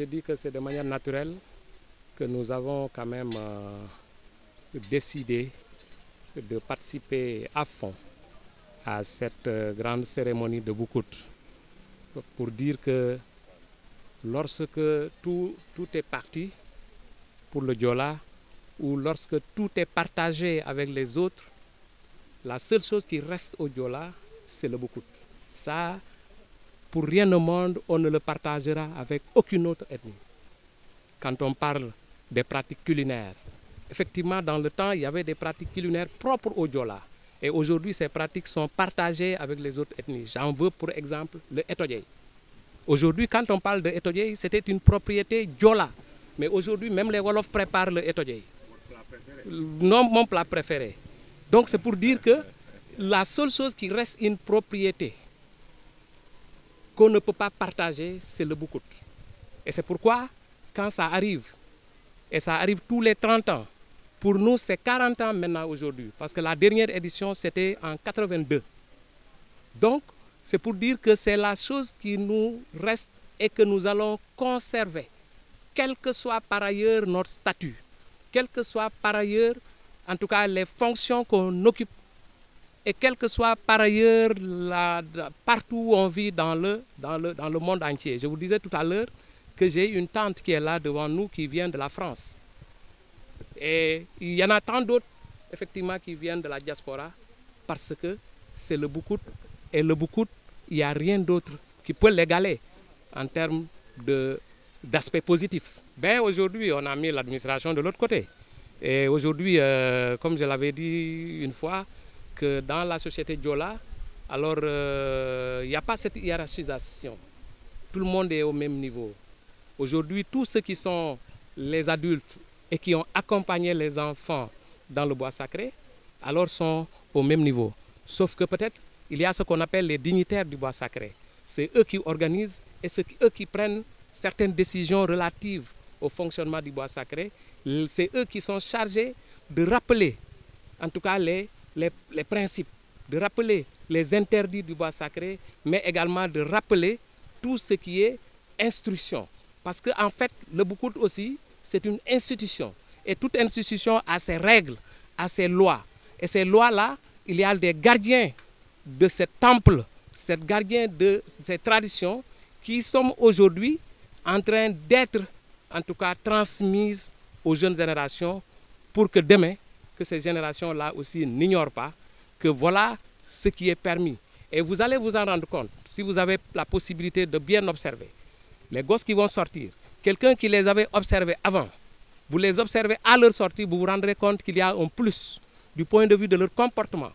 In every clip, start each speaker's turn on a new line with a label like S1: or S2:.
S1: je dis que c'est de manière naturelle que nous avons quand même décidé de participer à fond à cette grande cérémonie de Boucoute. Pour dire que lorsque tout est parti pour le Diola, ou lorsque tout est partagé avec les autres, la seule chose qui reste au Diola, c'est le Boucoute. Ça, pour rien au monde, on ne le partagera avec aucune autre ethnie. Quand on parle des pratiques culinaires, effectivement, dans le temps, il y avait des pratiques culinaires propres au Diola. Et aujourd'hui, ces pratiques sont partagées avec les autres ethnies. J'en veux pour exemple le Etodjey. Aujourd'hui, quand on parle de Etodjey, c'était une propriété Diola. Mais aujourd'hui, même les Wolofs préparent le Etodjey. Non, mon plat préféré. Donc c'est pour dire que la seule chose qui reste une propriété qu'on ne peut pas partager, c'est le Boucoute. Et c'est pourquoi, quand ça arrive, et ça arrive tous les 30 ans, pour nous c'est 40 ans maintenant aujourd'hui, parce que la dernière édition c'était en 82. Donc c'est pour dire que c'est la chose qui nous reste et que nous allons conserver, quel que soit par ailleurs notre statut, quel que soit par ailleurs, en tout cas les fonctions qu'on occupe, et quel que soit par ailleurs partout où on vit dans le monde entier. Je vous disais tout à l'heure que j'ai une tante qui est là devant nous, qui vient de la France. Et il y en a tant d'autres, effectivement, qui viennent de la diaspora, parce que c'est le Boucoute. Et le Boucoute, il n'y a rien d'autre qui peut l'égaler en termes d'aspect positif. Ben, aujourd'hui, on a mis l'administration de l'autre côté. Et aujourd'hui, comme je l'avais dit une fois, que dans la société Diola, alors il n'y a pas cette hiérarchisation. Tout le monde est au même niveau. Aujourd'hui, tous ceux qui sont les adultes et qui ont accompagné les enfants dans le bois sacré, alors sont au même niveau. Sauf que peut-être, il y a ce qu'on appelle les dignitaires du bois sacré. C'est eux qui organisent et c'est eux qui prennent certaines décisions relatives au fonctionnement du bois sacré. C'est eux qui sont chargés de rappeler, en tout cas, les principes, de rappeler les interdits du bois sacré, mais également de rappeler tout ce qui est instruction. Parce qu'en fait, le Boucoute aussi, c'est une institution. Et toute institution a ses règles, a ses lois. Et ces lois-là, il y a des gardiens de ce temple, ces gardiens de ces traditions qui sont aujourd'hui en train d'être, en tout cas, transmises aux jeunes générations pour que demain, que ces générations-là aussi n'ignorent pas que voilà ce qui est permis. Et vous allez vous en rendre compte, si vous avez la possibilité de bien observer. Les gosses qui vont sortir, quelqu'un qui les avait observés avant, vous les observez à leur sortie, vous vous rendrez compte qu'il y a un plus du point de vue de leur comportement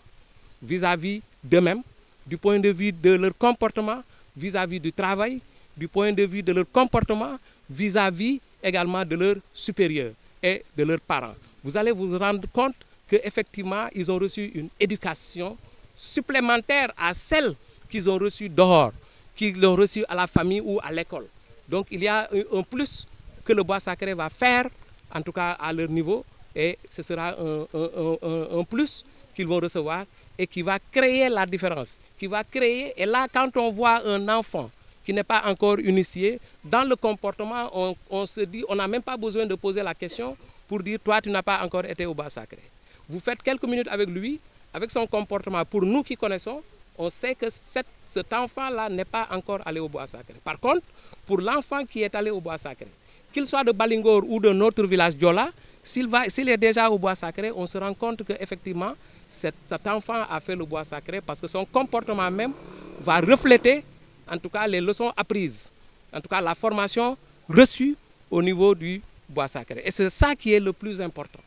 S1: vis-à-vis d'eux-mêmes, du point de vue de leur comportement vis-à-vis du travail, du point de vue de leur comportement vis-à-vis également de leurs supérieurs et de leurs parents. Vous allez vous rendre compte qu'effectivement, ils ont reçu une éducation supplémentaire à celle qu'ils ont reçue dehors, qu'ils ont reçue à la famille ou à l'école. Donc il y a un plus que le bois sacré va faire, en tout cas à leur niveau, et ce sera un plus qu'ils vont recevoir et qui va créer la différence, qui va créer, et là quand on voit un enfant qui n'est pas encore initié, dans le comportement, on se dit, on n'a même pas besoin de poser la question pour dire, toi tu n'as pas encore été au bois sacré. Vous faites quelques minutes avec lui, avec son comportement, pour nous qui connaissons, on sait que cet enfant-là n'est pas encore allé au bois sacré. Par contre, pour l'enfant qui est allé au bois sacré, qu'il soit de Balingor ou de notre village Diola, s'il est déjà au bois sacré, on se rend compte qu'effectivement, cet enfant a fait le bois sacré parce que son comportement même va refléter, en tout cas, les leçons apprises, en tout cas, la formation reçue au niveau du bois sacré. Et c'est ça qui est le plus important.